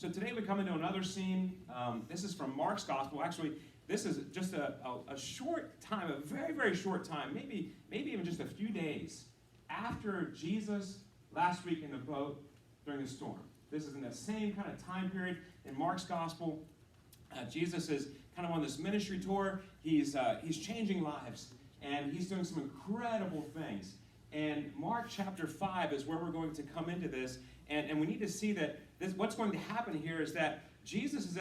So today we come into another scene. This is from Mark's Gospel. Actually, this is just a short time, a very, very short time, maybe even just a few days after Jesus last week in the boat during the storm. This is in the same kind of time period in Mark's Gospel. Jesus is kind of on this ministry tour. He's changing lives, and he's doing some incredible things. And Mark chapter 5 is where we're going to come into this. And we need to see that what's going to happen here is that Jesus is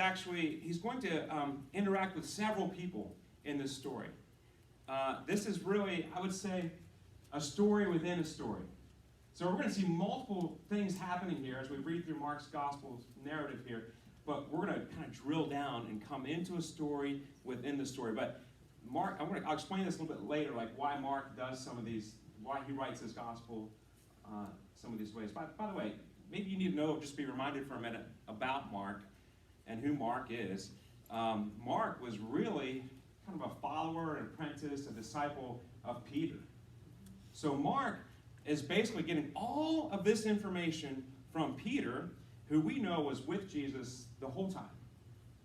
he's going to interact with several people in this story. This is really, I would say, a story within a story. So we're going to see multiple things happening here as we read through Mark's Gospel narrative here. But we're going to kind of drill down and come into a story within the story. But Mark, I'll explain this a little bit later, like why Mark does some of these, why he writes his Gospel some of these ways. By the way, maybe you need to know, just be reminded for a minute about Mark and who Mark is. Mark was really kind of a follower, an apprentice, a disciple of Peter. So Mark is basically getting all of this information from Peter, who we know was with Jesus the whole time.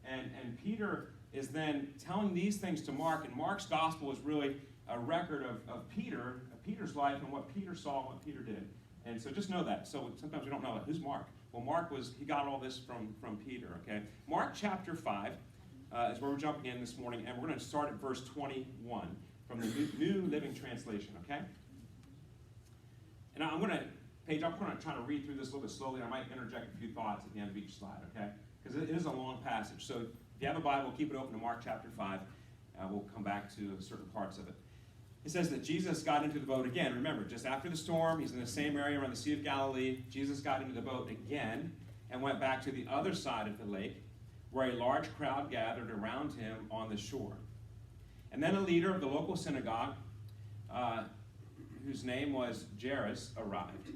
And Peter is then telling these things to Mark, and Mark's Gospel is really a record of Peter's life and what Peter saw and what Peter did. And so just know that. So sometimes we don't know, who's Mark? Well, Mark he got all this from Peter, okay? Mark chapter 5 is where we're jumping in this morning, and we're going to start at verse 21 from the New Living Translation, okay? And I'm going to try to read through this a little bit slowly. I might interject a few thoughts at the end of each slide, okay? Because it is a long passage. So if you have a Bible, keep it open to Mark chapter 5. We'll come back to certain parts of it. It says that Jesus got into the boat again. Remember, just after the storm, he's in the same area around the Sea of Galilee. Jesus got into the boat again and went back to the other side of the lake, where a large crowd gathered around him on the shore. And then a leader of the local synagogue, whose name was Jairus, arrived.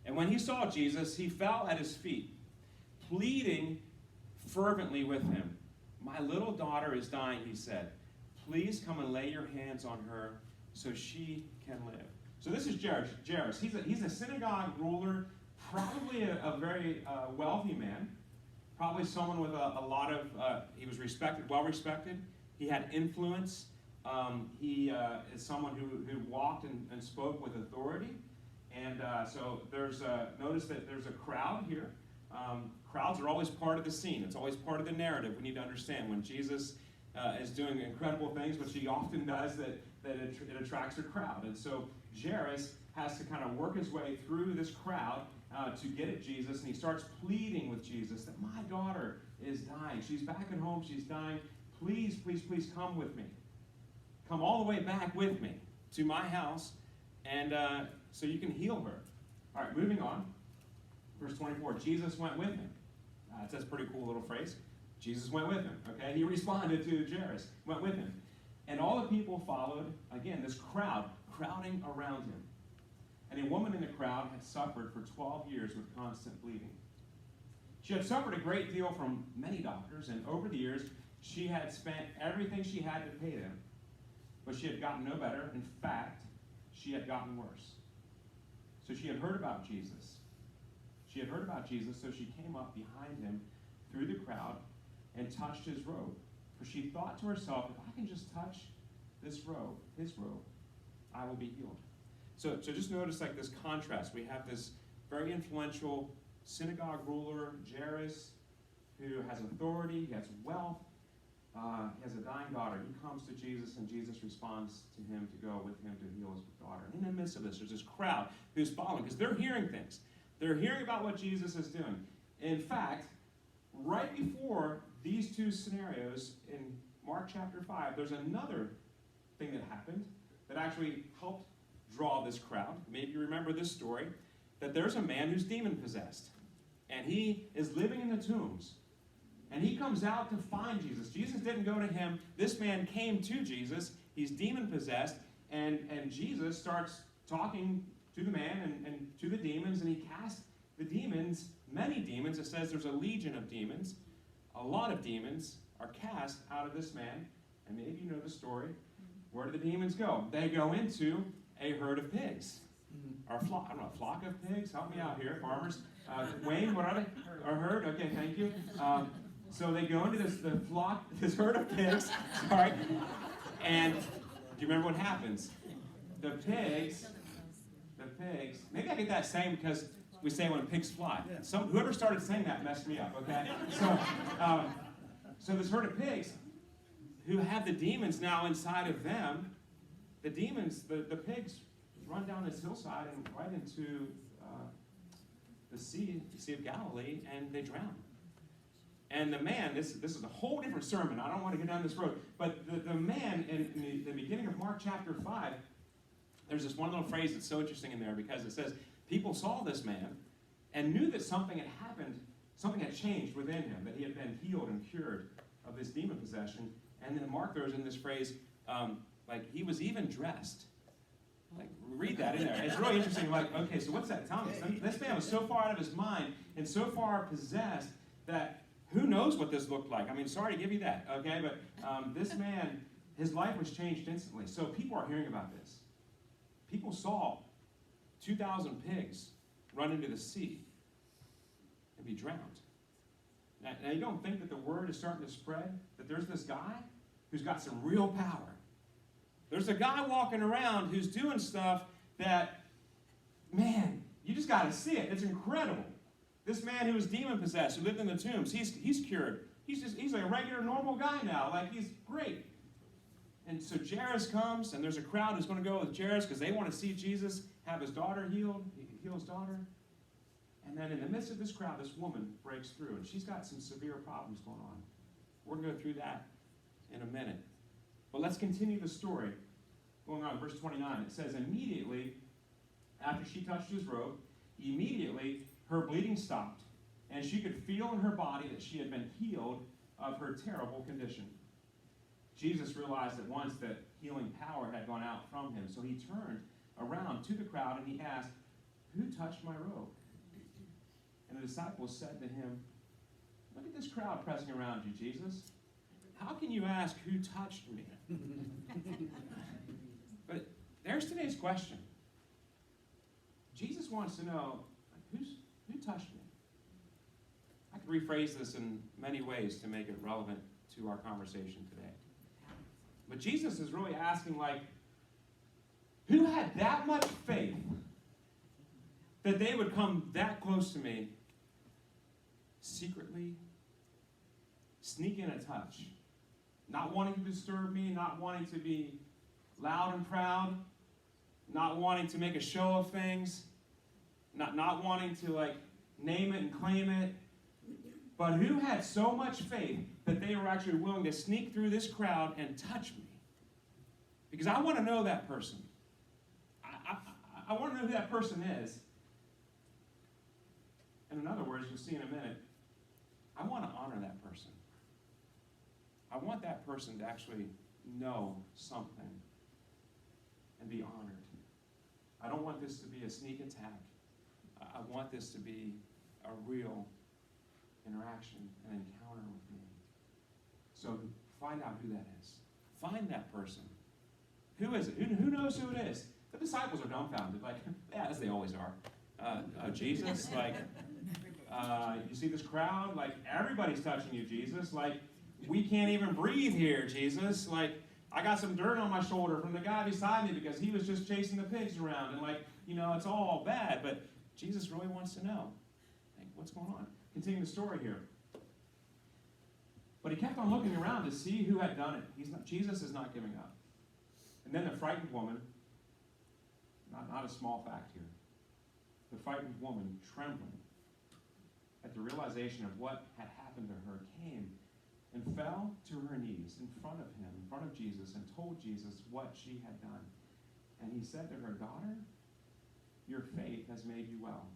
And when he saw Jesus, he fell at his feet, pleading fervently with him. "My little daughter is dying," he said. "Please come and lay your hands on her so she can live." So this is Jairus. He's a synagogue ruler, probably a very wealthy man, probably someone with a lot of, he was respected, well respected. He had influence. He is someone who walked and spoke with authority. And so notice that there's a crowd here. Crowds are always part of the scene. It's always part of the narrative. We need to understand when Jesus is doing incredible things, which he often does, that it attracts a crowd. And so Jairus has to kind of work his way through this crowd to get at Jesus, and he starts pleading with Jesus that my daughter is dying. She's back at home. She's dying. Please, please, please come with me. Come all the way back with me to my house, and so you can heal her. All right, moving on. Verse 24, Jesus went with him. That's a pretty cool little phrase. Jesus went with him, okay? He responded to Jairus, went with him. And all the people followed, again, this crowd crowding around him. And a woman in the crowd had suffered for 12 years with constant bleeding. She had suffered a great deal from many doctors, and over the years, she had spent everything she had to pay them. But she had gotten no better. In fact, she had gotten worse. So she had heard about Jesus. She had heard about Jesus, so she came up behind him through the crowd and touched his robe. For she thought to herself, if I can just touch this robe, his robe, I will be healed. So just notice like this contrast. We have this very influential synagogue ruler, Jairus, who has authority, he has wealth, he has a dying daughter. He comes to Jesus, and Jesus responds to him to go with him to heal his daughter. And in the midst of this, there's this crowd who's following, because they're hearing things. They're hearing about what Jesus is doing. In fact, right before these two scenarios in Mark chapter 5, there's another thing that happened that actually helped draw this crowd. Maybe you remember this story, that there's a man who's demon-possessed, and he is living in the tombs. And he comes out to find Jesus. Jesus didn't go to him. This man came to Jesus. He's demon-possessed, and Jesus starts talking to the man and to the demons, and he casts the demons, many demons. It says there's a legion of demons. A lot of demons are cast out of this man, and maybe you know the story. Where do the demons go? They go into a herd of pigs. Or a flock of pigs. Help me out here, farmers. Wayne, what are they? Or herd? Okay, thank you. So they go into this herd of pigs, sorry, and do you remember what happens? The pigs, maybe I get that saying because we say when pigs fly. Whoever started saying that messed me up, okay? So this herd of pigs who have the demons now inside of them, the demons, the pigs run down this hillside and right into the Sea of Galilee, and they drown. And the man, this is a whole different sermon. I don't want to go down this road. But the man, in the beginning of Mark chapter 5, there's this one little phrase that's so interesting in there because it says, people saw this man and knew that something had happened, something had changed within him, that he had been healed and cured of this demon possession. And then Mark throws in this phrase, like he was even dressed. Like, read that in there. It's really interesting. Like, okay, so what's that telling us? This man was so far out of his mind and so far possessed that who knows what this looked like. I mean, sorry to give you that, okay? But this man, his life was changed instantly. So people are hearing about this. People saw 2,000 pigs run into the sea and be drowned. Now, you don't think that the word is starting to spread? That there's this guy who's got some real power. There's a guy walking around who's doing stuff that, man, you just got to see it. It's incredible. This man who was demon-possessed, who lived in the tombs, he's cured. He's like a regular, normal guy now. Like, he's great. And so Jairus comes, and there's a crowd who's going to go with Jairus because they want to see Jesus have his daughter healed, heal his daughter. And then in the midst of this crowd, this woman breaks through, and she's got some severe problems going on. We're going to go through that in a minute. But let's continue the story. Going on, verse 29, it says, immediately, after she touched his robe, immediately her bleeding stopped, and she could feel in her body that she had been healed of her terrible condition. Jesus realized at once that healing power had gone out from him, so he turned around to the crowd and he asked, who touched my robe? And the disciples said to him, look at this crowd pressing around you, Jesus. How can you ask who touched me? But there's today's question. Jesus wants to know, who touched me? I could rephrase this in many ways to make it relevant to our conversation today. But Jesus is really asking, like, who had that much faith that they would come that close to me secretly, sneak in a touch, not wanting to disturb me, not wanting to be loud and proud, not wanting to make a show of things, not wanting to, like, name it and claim it, but who had so much faith that they were actually willing to sneak through this crowd and touch me? Because I want to know that person. I want to know who that person is. And in other words, you'll see in a minute, I want to honor that person. I want that person to actually know something and be honored. I don't want this to be a sneak attack. I want this to be a real interaction, an encounter with me. So find out who that is. Find that person. Who is it? Who knows who it is? The disciples are dumbfounded, like, yeah, as they always are. Jesus, like, you see this crowd? Like, everybody's touching you, Jesus. Like, we can't even breathe here, Jesus. Like, I got some dirt on my shoulder from the guy beside me because he was just chasing the pigs around. And, like, it's all bad. But Jesus really wants to know, like, what's going on? Continue the story here. But he kept on looking around to see who had done it. Jesus is not giving up. And then the frightened woman, not a small fact here, the frightened woman, trembling at the realization of what had happened to her, came and fell to her knees in front of him, in front of Jesus, and told Jesus what she had done. And he said to her, daughter, your faith has made you well.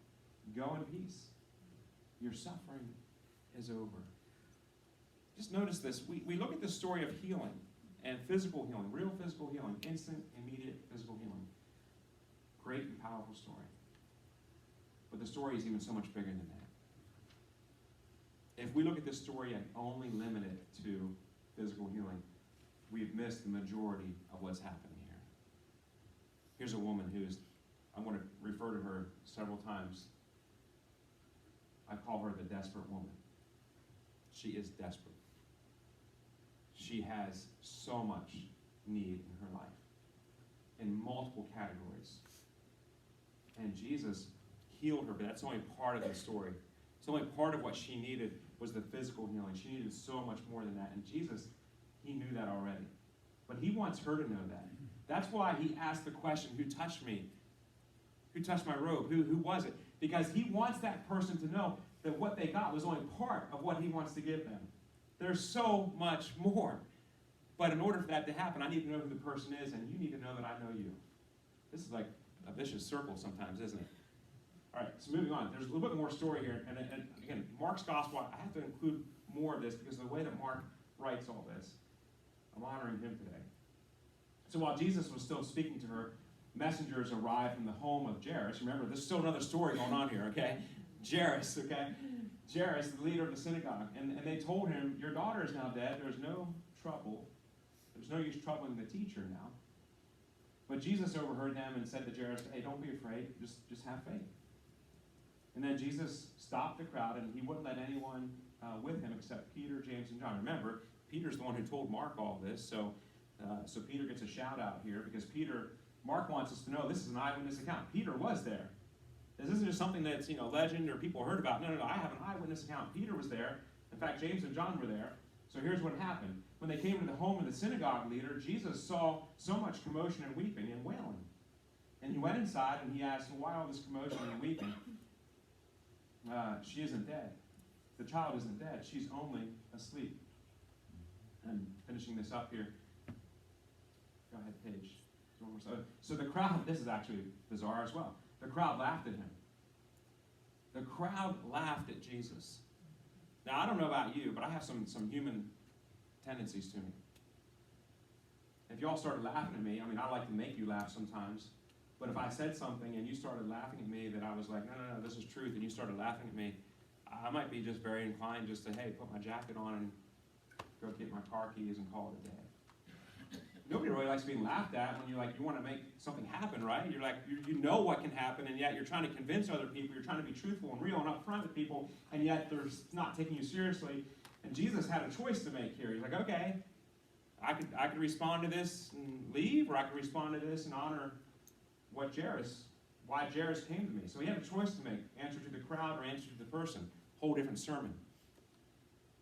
Go in peace. Your suffering is over. Just notice this. We look at the story of healing and physical healing, real physical healing, instant, immediate physical healing. Great and powerful story. But the story is even so much bigger than that. If we look at this story and only limit it to physical healing, we've missed the majority of what's happening here. Here's a woman I'm going to refer to her several times, I call her the desperate woman. She is desperate. She has so much need in her life, in multiple categories. And Jesus healed her, but that's only part of the story. It's only part of what she needed was the physical healing. She needed so much more than that. And Jesus, he knew that already. But he wants her to know that. That's why he asked the question, who touched me? Who touched my robe? Who was it? Because he wants that person to know that what they got was only part of what he wants to give them. There's so much more. But in order for that to happen, I need to know who the person is, and you need to know that I know you. This is like a vicious circle sometimes, isn't it? All right, so moving on. There's a little bit more story here. And again, Mark's gospel, I have to include more of this because of the way that Mark writes all this. I'm honoring him today. So while Jesus was still speaking to her, messengers arrived from the home of Jairus. Remember, there's still another story going on here, okay? Jairus, okay? Jairus, the leader of the synagogue. And they told him, your daughter is now dead. There's no trouble. There's no use troubling the teacher now. But Jesus overheard them and said to Jairus, hey, don't be afraid. Just have faith. And then Jesus stopped the crowd, and he wouldn't let anyone with him except Peter, James, and John. Remember, Peter's the one who told Mark all this, so Peter gets a shout out here because Mark wants us to know this is an eyewitness account. Peter was there. This isn't just something that's legend or people heard about. No, I have an eyewitness account. Peter was there. In fact, James and John were there. So here's what happened. When they came to the home of the synagogue leader, Jesus saw so much commotion and weeping and wailing. And he went inside and he asked, why all this commotion and weeping? She isn't dead. The child isn't dead. She's only asleep. And finishing this up here. Go ahead, page. So the crowd, this is actually bizarre as well. The crowd laughed at him. The crowd laughed at Jesus. Now, I don't know about you, but I have some human tendencies to me. If y'all started laughing at me, I like to make you laugh sometimes. But if I said something and you started laughing at me that I was like, no, this is truth, and you started laughing at me, I might be just very inclined just to, hey, put my jacket on and go get my car keys and call it a day. Nobody really likes being laughed at when you want to make something happen, right? You're like, you know what can happen, and yet you're trying to convince other people. You're trying to be truthful and real and upfront with people, and yet they're not taking you seriously. And Jesus had a choice to make here. He's like, okay, I could respond to this and leave, or I could respond to this and honor why Jairus came to me. So he had a choice to make: answer to the crowd or answer to the person. Whole different sermon.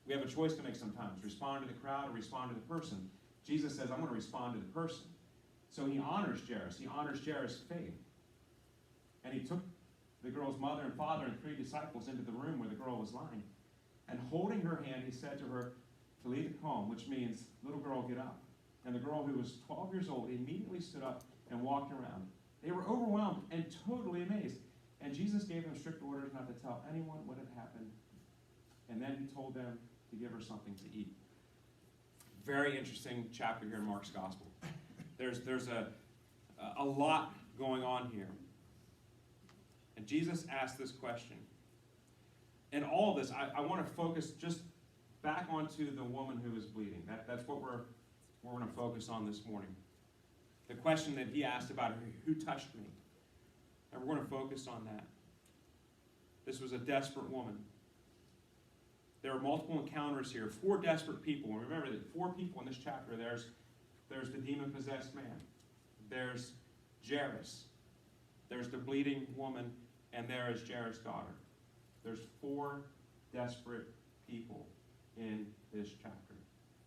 We have a choice to make sometimes: respond to the crowd or respond to the person. Jesus says, I'm going to respond to the person. So he honors Jairus. He honors Jairus' faith. And he took the girl's mother and father and 3 disciples into the room where the girl was lying. And holding her hand, he said to her, Talitha kum, which means, little girl, get up. And the girl, who was 12 years old, immediately stood up and walked around. They were overwhelmed and totally amazed. And Jesus gave them strict orders not to tell anyone what had happened. And then he told them to give her something to eat. Very interesting chapter here in Mark's Gospel. There's a lot going on here. And Jesus asked this question. In all of this, I want to focus just back onto the woman who is bleeding. That's what we're going to focus on this morning. The question that he asked about who touched me. And we're going to focus on that. This was a desperate woman. There are multiple encounters here. 4 desperate people. And remember that 4 people in this chapter. There's the demon-possessed man. There's Jairus. There's the bleeding woman. And there is Jairus' daughter. There's 4 desperate people in this chapter.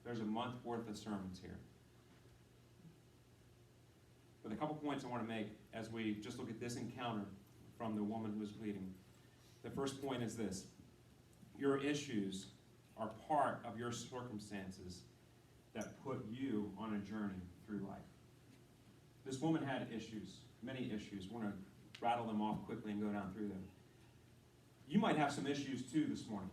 There's a month worth of sermons here. But a couple points I want to make as we just look at this encounter from the woman who was bleeding. The first point is this. Your issues are part of your circumstances that put you on a journey through life. This woman had issues, many issues. I want to rattle them off quickly and go down through them. You might have some issues too this morning.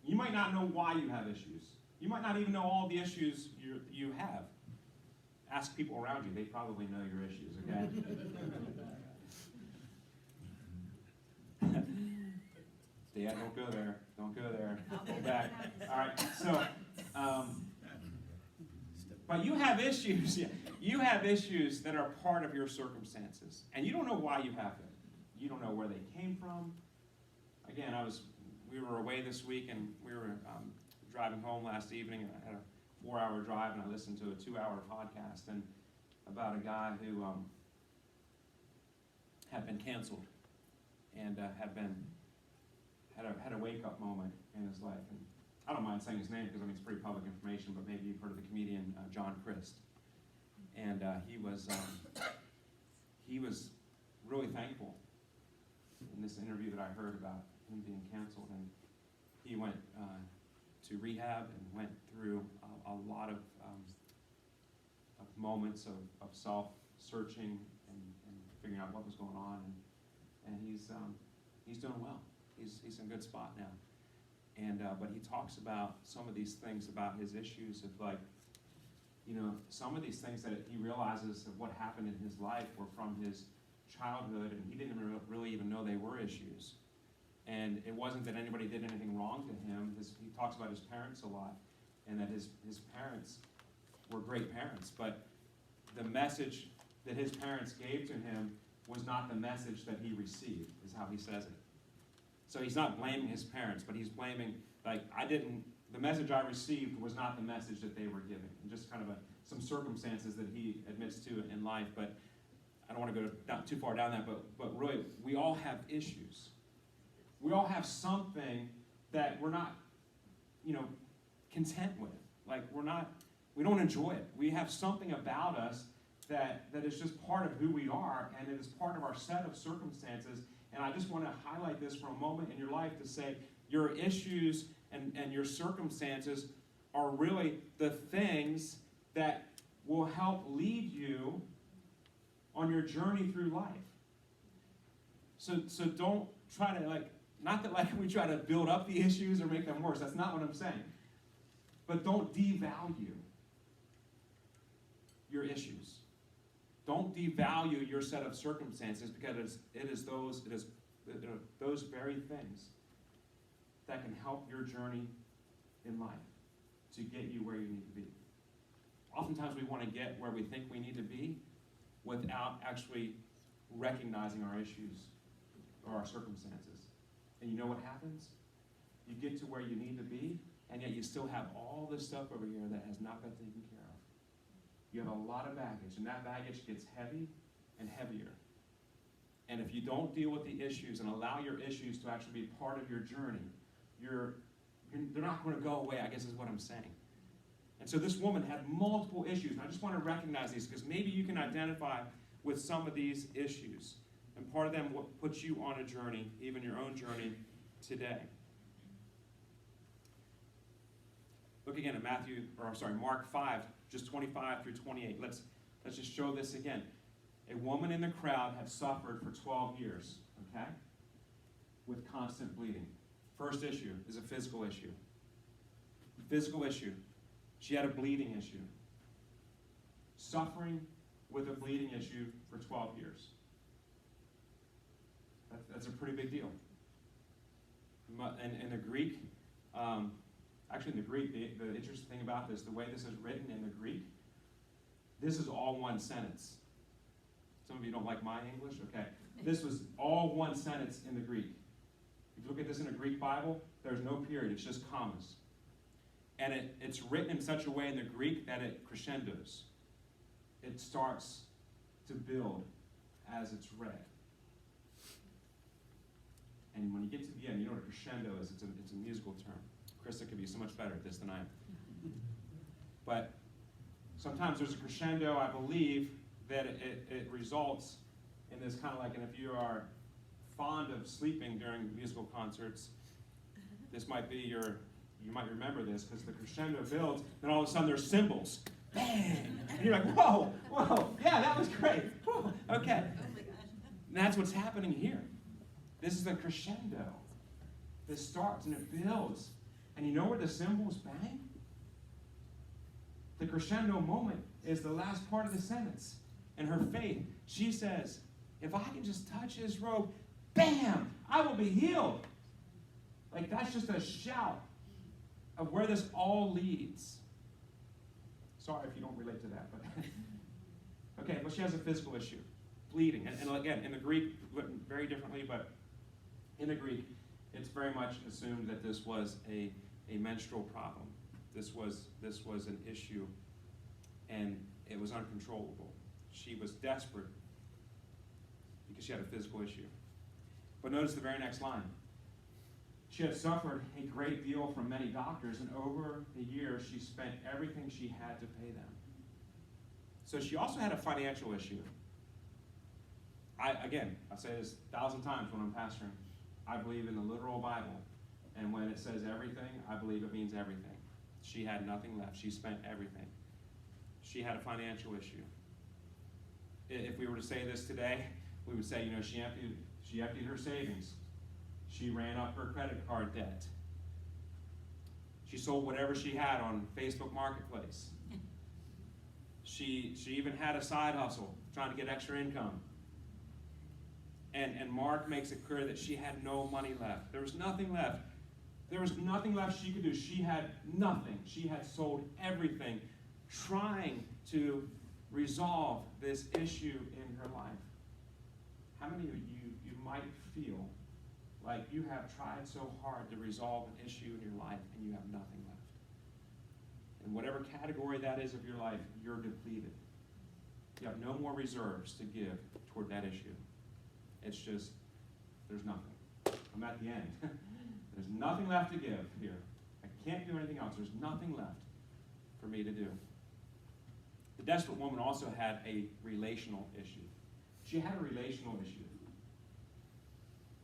You might not know why you have issues. You might not even know all the issues you have. Ask people around you. They probably know your issues, okay? Dad, don't go there. Don't go there. Go back. All right, so, but you have issues. You have issues that are part of your circumstances. And you don't know why you have them. You don't know where they came from. Again, I was we were away this week, and we were driving home last evening, and I had a 4-hour drive, and I listened to a 2-hour podcast and about a guy who had been canceled and had a wake-up moment in his life. And I don't mind saying his name because it's pretty public information, but maybe you've heard of the comedian John Crist. And he was really thankful in this interview that I heard about him being canceled. And he went to rehab and went through a lot of moments of self-searching and figuring out what was going on. And he's doing well. He's in a good spot now. And but he talks about some of these things about his issues of some of these things that he realizes of what happened in his life were from his childhood, and he didn't really even know they were issues. And it wasn't that anybody did anything wrong to him. He talks about his parents a lot, and that his parents were great parents, but the message that his parents gave to him was not the message that he received, is how he says it. So he's not blaming his parents, but he's blaming, the message I received was not the message that they were giving. And just kind of some circumstances that he admits to in life, but I don't want to go too far down that, but really, we all have issues. We all have something that we're not, content with. We don't enjoy it. We have something about us that is just part of who we are, and it is part of our set of circumstances. And I just want to highlight this for a moment in your life to say your issues and your circumstances are really the things that will help lead you on your journey through life. So don't try to not that we try to build up the issues or make them worse. That's not what I'm saying. But don't devalue your issues. Don't devalue your set of circumstances, because it is those very things that can help your journey in life to get you where you need to be. Oftentimes we want to get where we think we need to be without actually recognizing our issues or our circumstances. And you know what happens? You get to where you need to be, and yet you still have all this stuff over here that has not been taken care of. You have a lot of baggage, and that baggage gets heavy and heavier. And if you don't deal with the issues and allow your issues to actually be part of your journey, they're not going to go away, I guess is what I'm saying. And so this woman had multiple issues, and I just want to recognize these because maybe you can identify with some of these issues. And part of them will put you on a journey, even your own journey today. Look again at Mark 5, just 25 through 28. Let's just show this again. A woman in the crowd had suffered for 12 years, okay, with constant bleeding. First issue is a physical issue. Physical issue. She had a bleeding issue. Suffering with a bleeding issue for 12 years. That's a pretty big deal. In the Greek, the interesting thing about this, the way this is written in the Greek, this is all one sentence. Some of you don't like my English? Okay. This was all one sentence in the Greek. If you look at this in a Greek Bible, there's no period. It's just commas. And it's written in such a way in the Greek that it crescendos. It starts to build as it's read. And when you get to the end, you know what a crescendo is. It's a musical term. Krista could be so much better at this than I am. But sometimes there's a crescendo, I believe, that it results in this kind of and if you are fond of sleeping during musical concerts, this might be you might remember this, because the crescendo builds, then all of a sudden there's cymbals. Bang! And you're like, whoa, yeah, that was great. Whoa, okay. And that's what's happening here. This is a crescendo. This starts and it builds. And you know where the cymbals bang? The crescendo moment is the last part of the sentence. And her faith, she says, if I can just touch his robe, bam, I will be healed. That's just a shout of where this all leads. Sorry if you don't relate to that, but okay, but she has a physical issue, bleeding. And again, in the Greek, written very differently, but in the Greek, it's very much assumed that this was a menstrual problem. This was an issue, and it was uncontrollable. She was desperate because she had a physical issue. But notice the very next line. She had suffered a great deal from many doctors, and over the years she spent everything she had to pay them. So she also had a financial issue. I say this 1,000 times when I'm pastoring. I believe in the literal Bible, and when it says everything, I believe it means everything. She had nothing left. She spent everything. She had a financial issue. If we were to say this today, we would say, she emptied her savings. She ran up her credit card debt. She sold whatever she had on Facebook Marketplace. She even had a side hustle, trying to get extra income. And Mark makes it clear that she had no money left. There was nothing left. There was nothing left she could do. She had nothing. She had sold everything, trying to resolve this issue in her life. How many of you might feel like you have tried so hard to resolve an issue in your life and you have nothing left? In whatever category that is of your life, you're depleted. You have no more reserves to give toward that issue. It's just, there's nothing. I'm at the end. There's nothing left to give here. I can't do anything else. There's nothing left for me to do. The desperate woman also had a relational issue. She had a relational issue.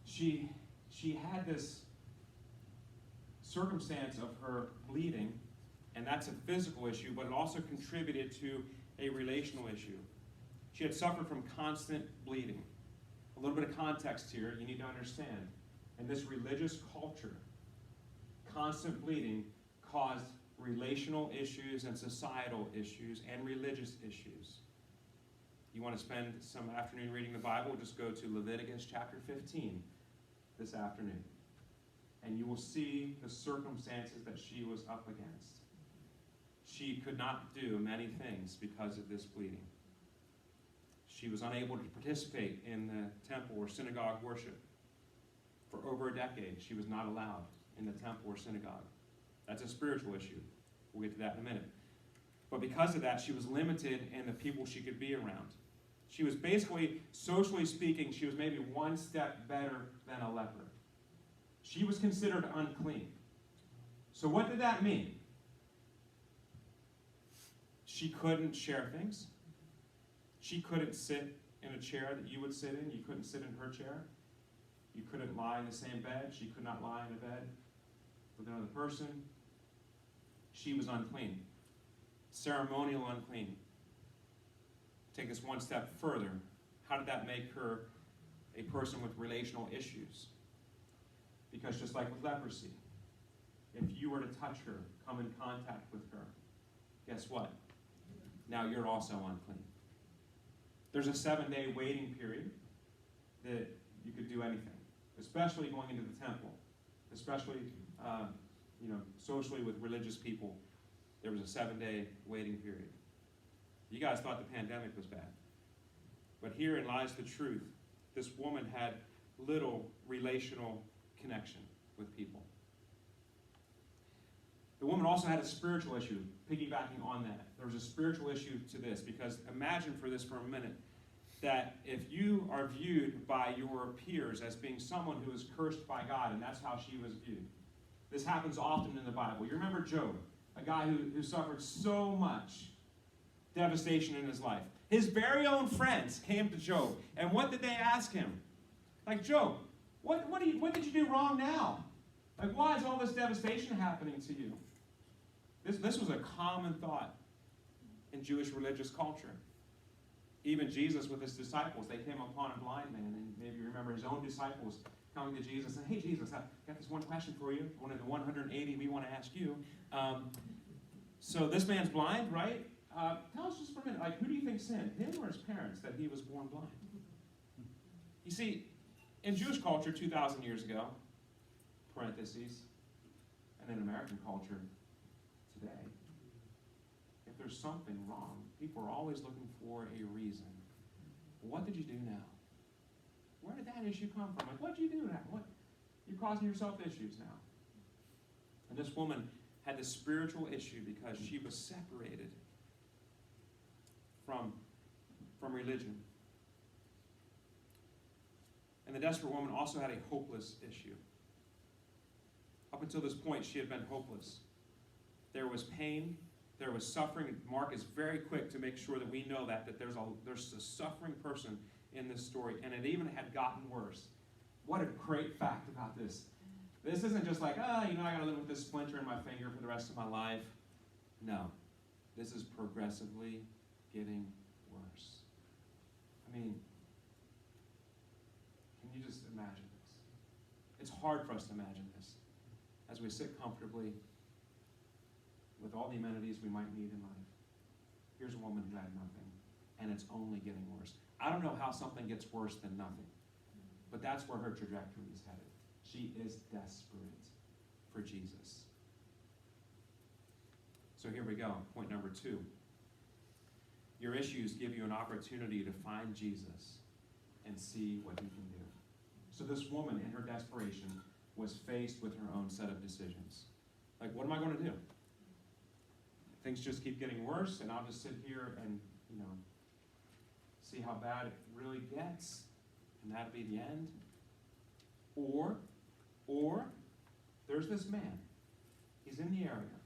She had this circumstance of her bleeding, and that's a physical issue, but it also contributed to a relational issue. She had suffered from constant bleeding. A little bit of context here you need to understand. In this religious culture, constant bleeding caused relational issues and societal issues and religious issues. You want to spend some afternoon reading the Bible, just go to Leviticus chapter 15 this afternoon. And you will see the circumstances that she was up against. She could not do many things because of this bleeding. She was unable to participate in the temple or synagogue worship. For over a decade, she was not allowed in the temple or synagogue. That's a spiritual issue. We'll get to that in a minute. But because of that, she was limited in the people she could be around. She was basically, socially speaking, she was maybe one step better than a leper. She was considered unclean. So what did that mean? She couldn't share things. She couldn't sit in a chair that you would sit in. You couldn't sit in her chair. You couldn't lie in the same bed. She could not lie in a bed with another person. She was unclean. Ceremonial unclean. Take this one step further. How did that make her a person with relational issues? Because just like with leprosy, if you were to touch her, come in contact with her, guess what? Now you're also unclean. There's a 7-day waiting period that you could do anything, especially going into the temple, especially socially with religious people. There was a 7-day waiting period. You guys thought the pandemic was bad. But herein lies the truth. This woman had little relational connection with people. The woman also had a spiritual issue, piggybacking on that. There was a spiritual issue to this, because imagine for this for a minute, that if you are viewed by your peers as being someone who is cursed by God, and that's how she was viewed. This happens often in the Bible. You remember Job, a guy who suffered so much devastation in his life. His very own friends came to Job, and what did they ask him? Like, Job, what did you do wrong now? Like, why is all this devastation happening to you? This was a common thought in Jewish religious culture. Even Jesus with his disciples, they came upon a blind man, and maybe you remember his own disciples coming to Jesus and, hey, Jesus, I've got this one question for you, one of the 180 we want to ask you. So this man's blind, right? Tell us just for a minute, like, who do you think sinned, him or his parents, that he was born blind? You see, in Jewish culture 2,000 years ago, parentheses, and in American culture today, if there's something wrong, people are always looking for a reason. What did you do now? Where did that issue come from? Like, what did you do now? You're causing yourself issues now. And this woman had this spiritual issue because she was separated from religion. And the desperate woman also had a hopeless issue. Up until this point, she had been hopeless. There was pain, there was suffering. Mark is very quick to make sure that we know that there's a suffering person in this story, and it even had gotten worse. What a great fact about this. This isn't just like, I got to live with this splinter in my finger for the rest of my life. No. This is progressively getting worse. I mean, can you just imagine this? It's hard for us to imagine this as we sit comfortably with all the amenities we might need in life. Here's a woman who had nothing, and it's only getting worse. I don't know how something gets worse than nothing, but that's where her trajectory is headed. She is desperate for Jesus. So here we go, point number 2. Your issues give you an opportunity to find Jesus and see what he can do. So this woman, in her desperation, was faced with her own set of decisions. Like, what am I going to do? Things just keep getting worse, and I'll just sit here and, see how bad it really gets, and that'll be the end. Or there's this man. He's in the area.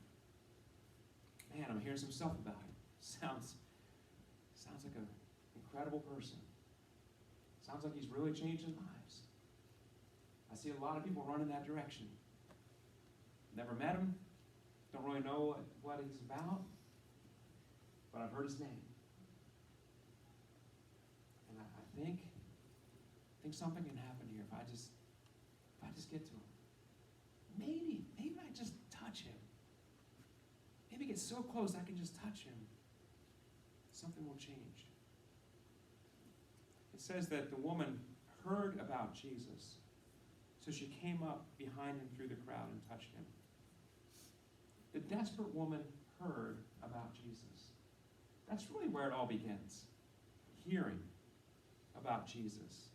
Man, I'm hearing some stuff about him. Sounds like an incredible person. Sounds like he's really changing lives. I see a lot of people run in that direction. Never met him. Don't really know what he's about. But I've heard his name. And I think something can happen here if I just get to him. Maybe I just touch him. Maybe get so close I can just touch him. Something will change. It says that the woman heard about Jesus, so she came up behind him through the crowd and touched him. The desperate woman heard about Jesus. That's really where it all begins. Hearing about Jesus.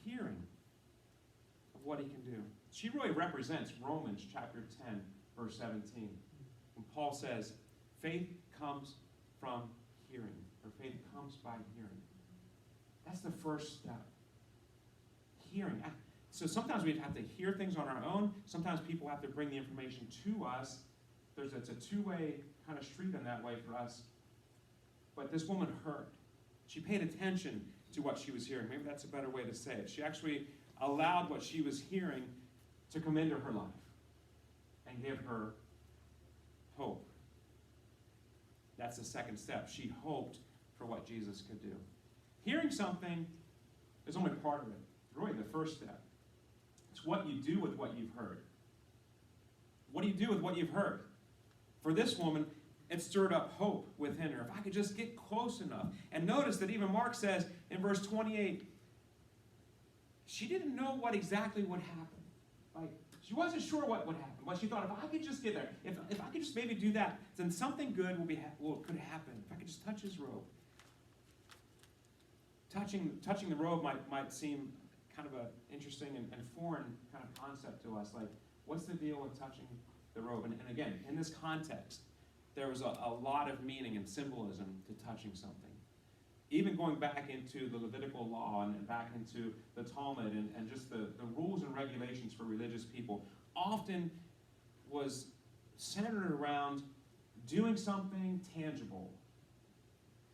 Hearing of what he can do. She really represents Romans chapter 10, verse 17. When Paul says, faith comes from hearing, or faith comes by hearing. That's the first step. Hearing. So sometimes we have to hear things on our own. Sometimes people have to bring the information to us. It's a two-way kind of street in that way for us. But this woman heard. She paid attention to what she was hearing. Maybe that's a better way to say it. She actually allowed what she was hearing to come into her life and give her hope. That's the second step. She hoped for what Jesus could do. Hearing something is only part of it. Really, the first step. It's what you do with what you've heard. What do you do with what you've heard? For this woman, it stirred up hope within her. If I could just get close enough. And notice that even Mark says in verse 28, she didn't know what exactly would happen. Like, she wasn't sure what would happen, but she thought, if I could just get there, if I could just maybe do that, then something good could happen. If I could just touch his robe. Touching the robe might seem kind of an interesting and foreign kind of concept to us. Like, what's the deal with touching the robe? And again, in this context, there was a lot of meaning and symbolism to touching something. Even going back into the Levitical law and back into the Talmud and just the rules and regulations for religious people often was centered around doing something tangible,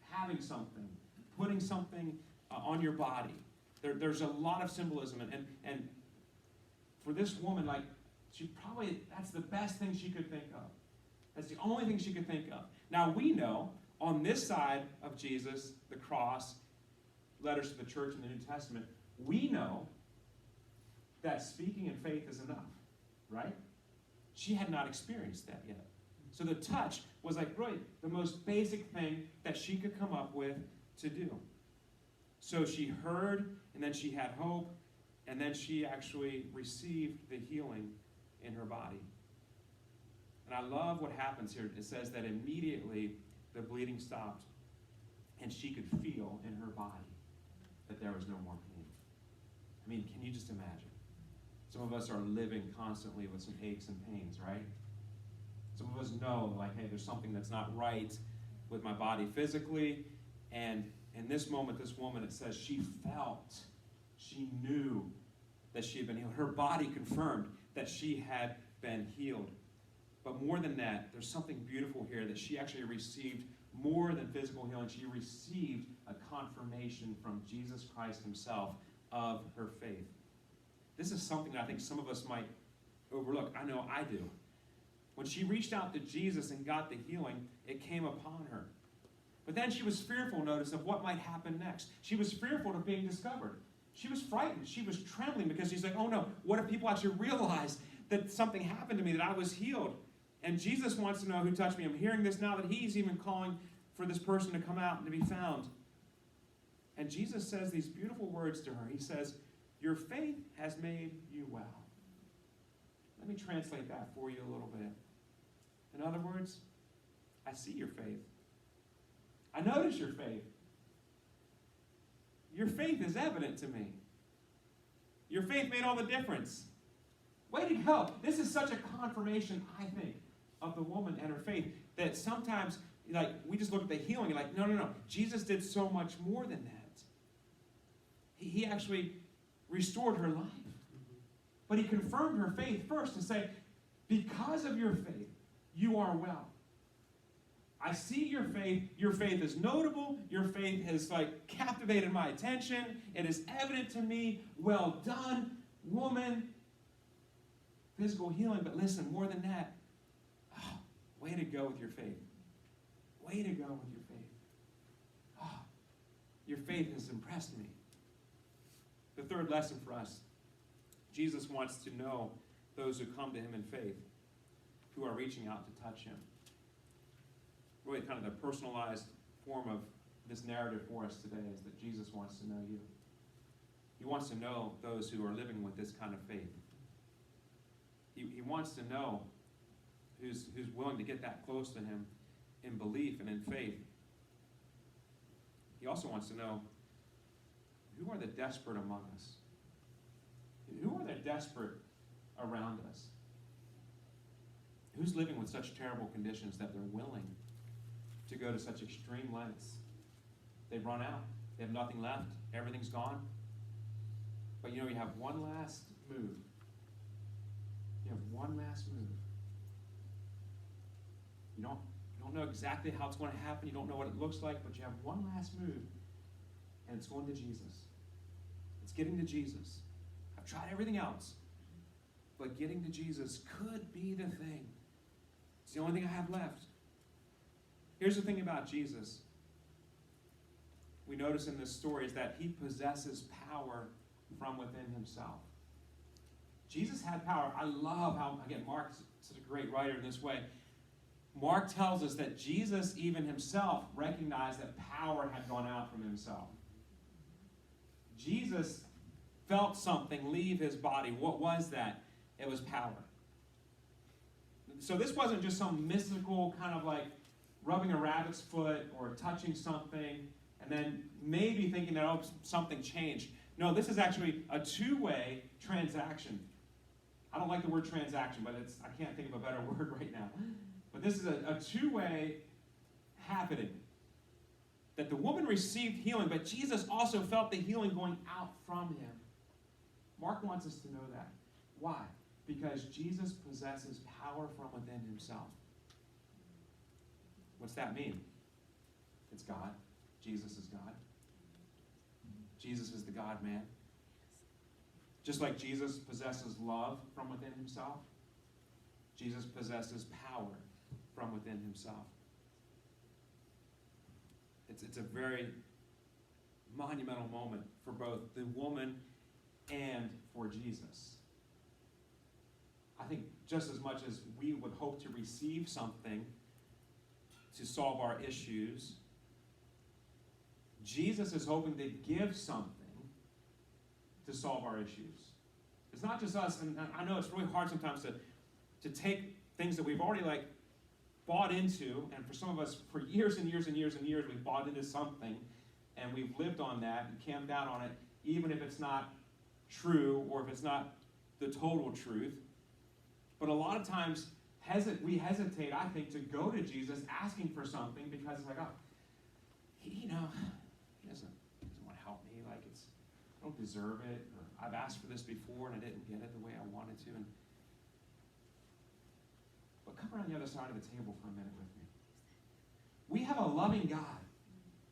having something, putting something on your body. There's a lot of symbolism, and for this woman, like, that's the best thing she could think of. That's the only thing she could think of. Now we know, on this side of Jesus, the cross, letters to the church in the New Testament, we know that speaking in faith is enough, right? She had not experienced that yet. So the touch was like, really, the most basic thing that she could come up with to do. So she heard, and then she had hope, and then she actually received the healing in her body. And I love what happens here. It says that immediately the bleeding stopped, and she could feel in her body that there was no more pain. I mean, can you just imagine? Some of us are living constantly with some aches and pains, right? Some of us know, like, hey, there's something that's not right with my body physically. And in this moment, this woman, it says she felt, she knew that she had been healed. Her body confirmed that she had been healed. But more than that, there's something beautiful here, that she actually received more than physical healing. She received a confirmation from Jesus Christ himself of her faith. This is something that I think some of us might overlook. I know I do. When she reached out to Jesus and got the healing, it came upon her. But then she was fearful, notice, of what might happen next. She was fearful of being discovered. She was frightened. She was trembling because she's like, oh no, what if people actually realize that something happened to me, that I was healed? And Jesus wants to know who touched me. I'm hearing this now, that he's even calling for this person to come out and to be found. And Jesus says these beautiful words to her. He says, your faith has made you well. Let me translate that for you a little bit. In other words, I see your faith. I notice your faith. Your faith is evident to me. Your faith made all the difference. Way to go. This is such a confirmation, I think, of the woman and her faith, that sometimes, like, we just look at the healing and like, no. Jesus did so much more than that. He actually restored her life. But he confirmed her faith first to say, because of your faith, you are well. I see your faith. Your faith is notable. Your faith has captivated my attention. It is evident to me. Well done, woman. Physical healing, but listen, more than that, way to go with your faith. Way to go with your faith. Your faith has impressed me. The third lesson for us, Jesus wants to know those who come to him in faith, who are reaching out to touch him. Really kind of the personalized form of this narrative for us today is that Jesus wants to know you. He wants to know those who are living with this kind of faith. He wants to know who's willing to get that close to him in belief and in faith. He also wants to know, who are the desperate among us? Who are the desperate around us? Who's living with such terrible conditions that they're willing to go to such extreme lengths? They've run out. They have nothing left. Everything's gone. But you have one last move. You have one last move. You don't know exactly how it's going to happen. You don't know what it looks like, but you have one last move, and it's going to Jesus. It's getting to Jesus. I've tried everything else, but getting to Jesus could be the thing. It's the only thing I have left. Here's the thing about Jesus. We notice in this story is that he possesses power from within himself. Jesus had power. I love how, again, Mark's such a great writer in this way. Mark tells us that Jesus even himself recognized that power had gone out from himself. Jesus felt something leave his body. What was that? It was power. So this wasn't just some mystical kind of rubbing a rabbit's foot or touching something and then maybe thinking that, something changed. No, this is actually a two-way transaction. I don't like the word transaction, but I can't think of a better word right now. But this is a two-way happening. That the woman received healing, but Jesus also felt the healing going out from him. Mark wants us to know that. Why? Because Jesus possesses power from within himself. What's that mean? It's God. Jesus is God. Jesus is the God-man. Just like Jesus possesses love from within himself, Jesus possesses power from within himself. It's a very monumental moment for both the woman and for Jesus. I think just as much as we would hope to receive something to solve our issues, Jesus is hoping to give something to solve our issues. It's not just us, and I know it's really hard sometimes to take things that we've already bought into, and for some of us, for years and years and years and years, we've bought into something, and we've lived on that and camped out on it, even if it's not true or if it's not the total truth. But a lot of times, we hesitate, I think, to go to Jesus asking for something because it's like, oh, he doesn't want to help me. Like, I don't deserve it. Or I've asked for this before and I didn't get it the way I wanted to. But come around the other side of the table for a minute with me. We have a loving God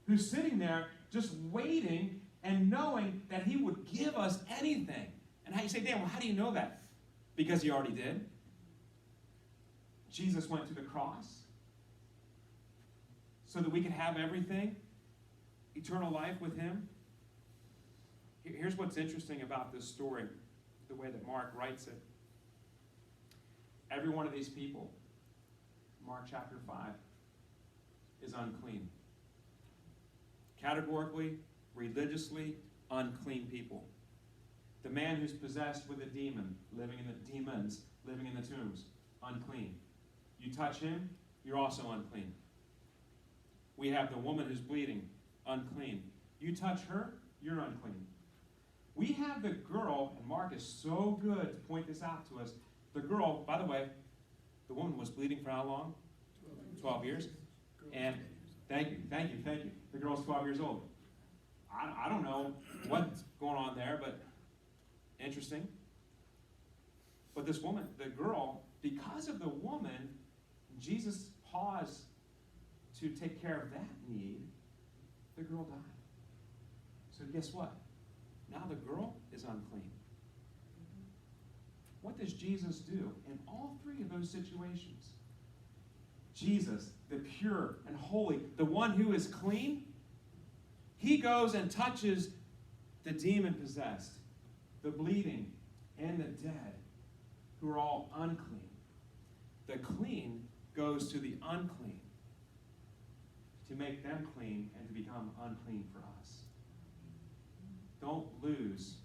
who's sitting there just waiting and knowing that he would give us anything. And how you say, Dan, well, how do you know that? Because he already did. Jesus went to the cross so that we could have everything, eternal life with him. Here's what's interesting about this story, the way that Mark writes it. Every one of these people, Mark chapter 5, is unclean. Categorically, religiously unclean people. The man who's possessed with a demon, living in the tombs, unclean. You touch him, you're also unclean. We have the woman who's bleeding, unclean. You touch her, you're unclean. We have the girl, and Mark is so good to point this out to us. The girl, by the way, the woman was bleeding for how long? 12 years. And thank you. The girl's 12 years old. I don't know what's going on there, but interesting. But this woman, the girl, because of the woman, Jesus paused to take care of that need. The girl died. So guess what? Now the girl is unclean. What does Jesus do in all three of those situations? Jesus, the pure and holy, the one who is clean, he goes and touches the demon-possessed, the bleeding, and the dead, who are all unclean. The clean goes to the unclean to make them clean and to become unclean for us. Don't lose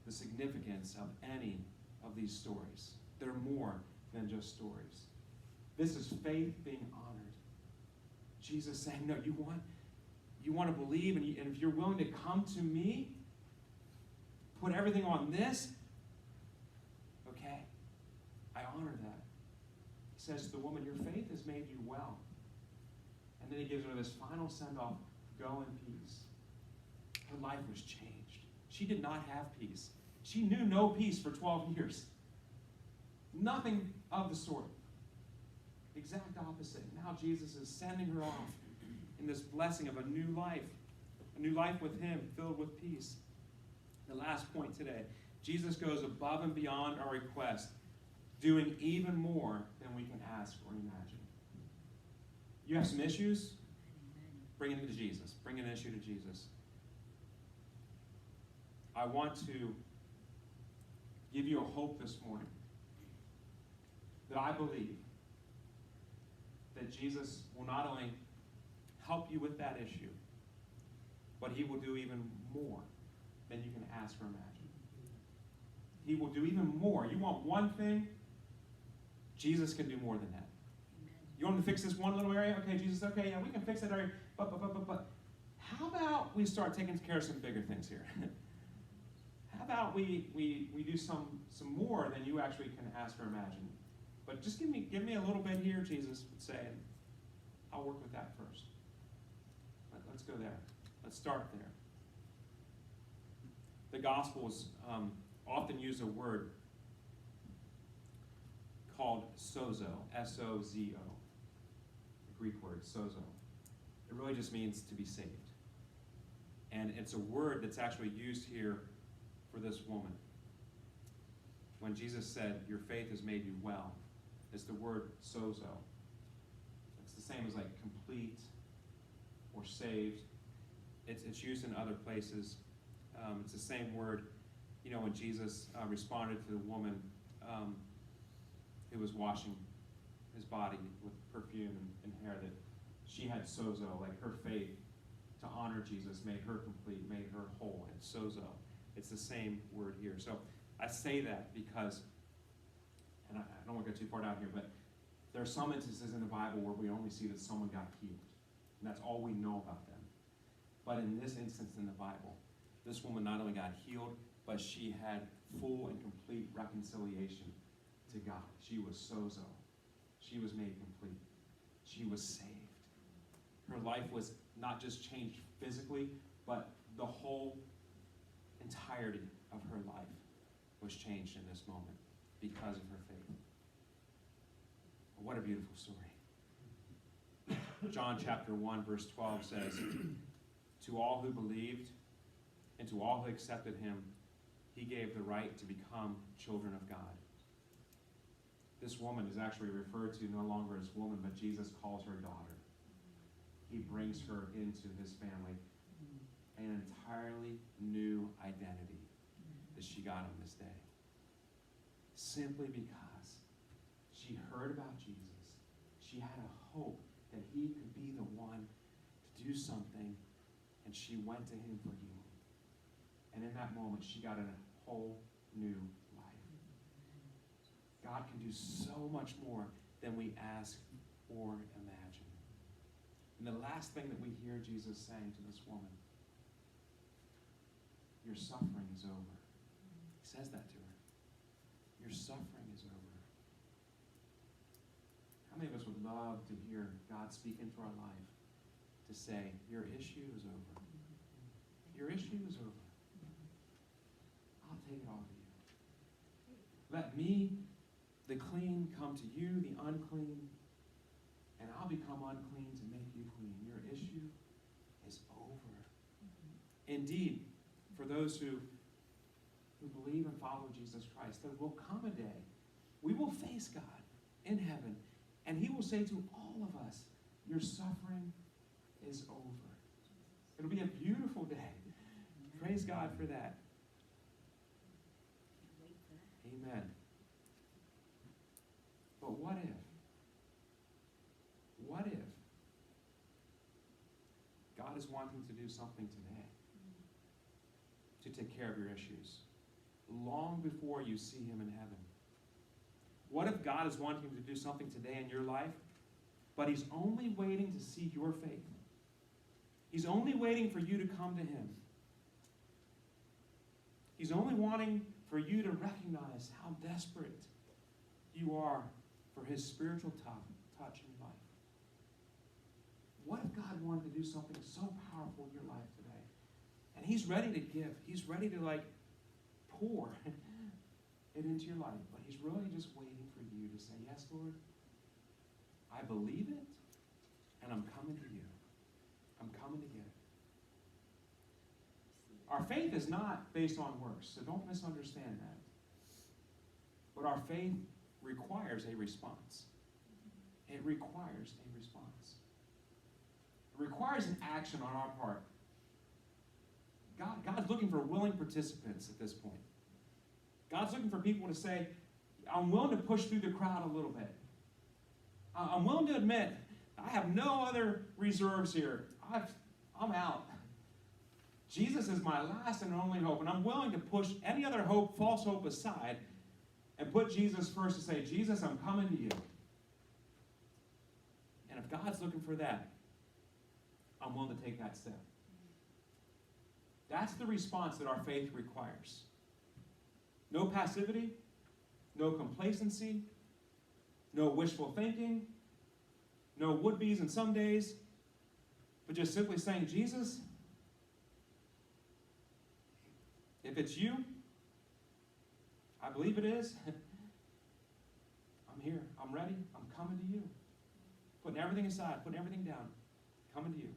the significance of any of these stories. They're more than just stories. This is faith being honored. Jesus saying, no, you want to believe, and if you're willing to come to me, put everything on this, okay, I honor that. He says to the woman, your faith has made you well. And then he gives her this final send-off, go in peace. Her life was changed. She did not have peace. She knew no peace for 12 years. Nothing of the sort. Exact opposite. Now Jesus is sending her off in this blessing of a new life with him, filled with peace. The last point today, Jesus goes above and beyond our request, doing even more than we can ask or imagine. You have some issues? Bring it to Jesus. Bring an issue to Jesus. I want to give you a hope this morning that I believe that Jesus will not only help you with that issue, but he will do even more than you can ask or imagine. He will do even more. You want one thing? Jesus can do more than that. You want him to fix this one little area? Okay, Jesus, okay, yeah, we can fix that area. But how about we start taking care of some bigger things here? How about we do some more than you actually can ask or imagine? But just give me a little bit here, Jesus would say, and I'll work with that first. Let's go there. Let's start there. The Gospels often use a word called sozo, S-O-Z-O, the Greek word, sozo. It really just means to be saved. And it's a word that's actually used here for this woman. When Jesus said, your faith has made you well, it's the word sozo. It's the same as like complete or saved. It's used in other places. It's the same word, when Jesus responded to the woman who was washing his body with perfume and hair, that she had sozo, like her faith to honor Jesus made her complete, made her whole. It's sozo. It's the same word here. So I say that because, and I don't want to go too far down here, but there are some instances in the Bible where we only see that someone got healed. And that's all we know about them. But in this instance in the Bible, this woman not only got healed, but she had full and complete reconciliation to God. She was sozo. She was made complete. She was saved. Her life was not just changed physically, but the whole entirety of her life was changed in this moment because of her faith. What a beautiful story. John chapter 1, verse 12 says, to all who believed and to all who accepted him, he gave the right to become children of God. This woman is actually referred to no longer as woman, but Jesus calls her daughter. He brings her into his family, an entirely new identity that she got on this day. Simply because she heard about Jesus. She had a hope that he could be the one to do something, and she went to him for healing. And in that moment, she got a whole new life. God can do so much more than we ask or imagine. And the last thing that we hear Jesus saying to this woman, your suffering is over. He says that to her. Your suffering is over. How many of us would love to hear God speak into our life to say, your issue is over. Your issue is over. I'll take it all to you. Let me, the clean, come to you, the unclean, and I'll become unclean to make you clean. Your issue is over. Indeed, for those who believe and follow Jesus Christ, there will come a day we will face God in heaven, and he will say to all of us, your suffering is over. It'll be a beautiful day. Praise God for that. Amen. But what if? What if God is wanting to do something today to take care of your issues long before you see him in heaven? What if God is wanting to do something today in your life, but he's only waiting to see your faith? He's only waiting for you to come to him. He's only wanting for you to recognize how desperate you are for his spiritual touch in life. What if God wanted to do something so powerful in your life today? And he's ready to give. He's ready to pour it into your life. But he's really just waiting for you to say, yes, Lord, I believe it, and I'm coming to you. I'm coming to get it. Our faith is not based on works, so don't misunderstand that. But our faith requires a response. It requires a response. It requires an action on our part. God's looking for willing participants at this point. God's looking for people to say, I'm willing to push through the crowd a little bit. I'm willing to admit, I have no other reserves here. I'm out. Jesus is my last and only hope, and I'm willing to push any other hope, false hope aside, and put Jesus first to say, Jesus, I'm coming to you. And if God's looking for that, I'm willing to take that step. That's the response that our faith requires. No passivity, no complacency, no wishful thinking, no would-be's and some days, but just simply saying, Jesus, if it's you, I believe it is, I'm here, I'm ready, I'm coming to you. Putting everything aside, putting everything down, coming to you.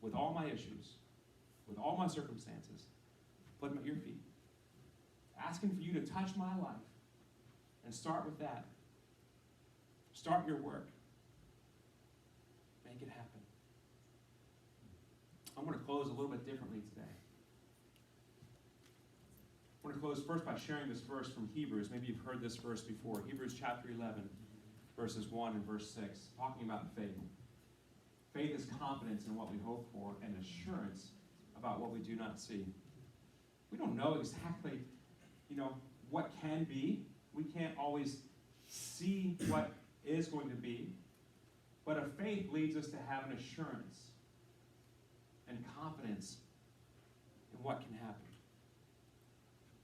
With all my issues, with all my circumstances, put them at your feet. Asking for you to touch my life. And start with that. Start your work. Make it happen. I want to close a little bit differently today. I want to close first by sharing this verse from Hebrews. Maybe you've heard this verse before. Hebrews chapter 11, verses 1 and verse 6, talking about faith. Faith is confidence in what we hope for and assurance about what we do not see. We don't know exactly, what can be. We can't always see what is going to be. But a faith leads us to have an assurance and confidence in what can happen.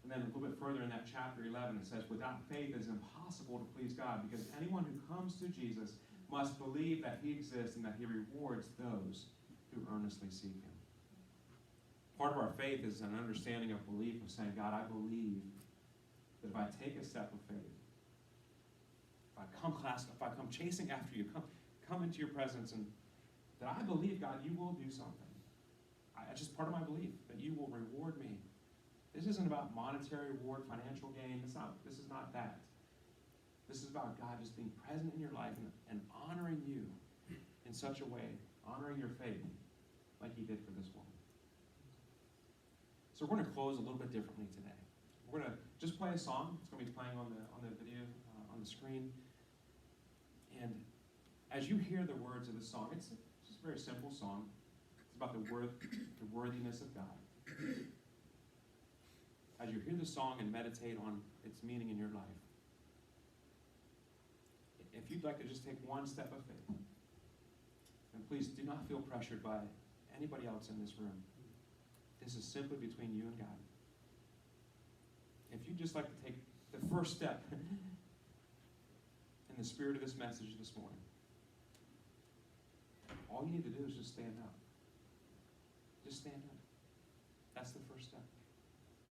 And then a little bit further in that chapter 11, it says, without faith it is impossible to please God, because anyone who comes to Jesus must believe that he exists and that he rewards those who earnestly seek him. Part of our faith is an understanding of belief, of saying, God, I believe that if I take a step of faith, if I come chasing after you, come into your presence, and that I believe, God, you will do something. It's just part of my belief, that you will reward me. This isn't about monetary reward, financial gain. This is not that. This is about God just being present in your life and honoring you in such a way, honoring your faith, like he did for this woman. So we're going to close a little bit differently today. We're going to just play a song. It's going to be playing on the video, on the screen. And as you hear the words of the song, it's just a very simple song. It's about the worthiness of God. As you hear the song and meditate on its meaning in your life, if you'd like to just take one step of faith, and please do not feel pressured by anybody else in this room. This is simply between you and God. If you'd just like to take the first step in the spirit of this message this morning, all you need to do is just stand up. Just stand up. That's the first step.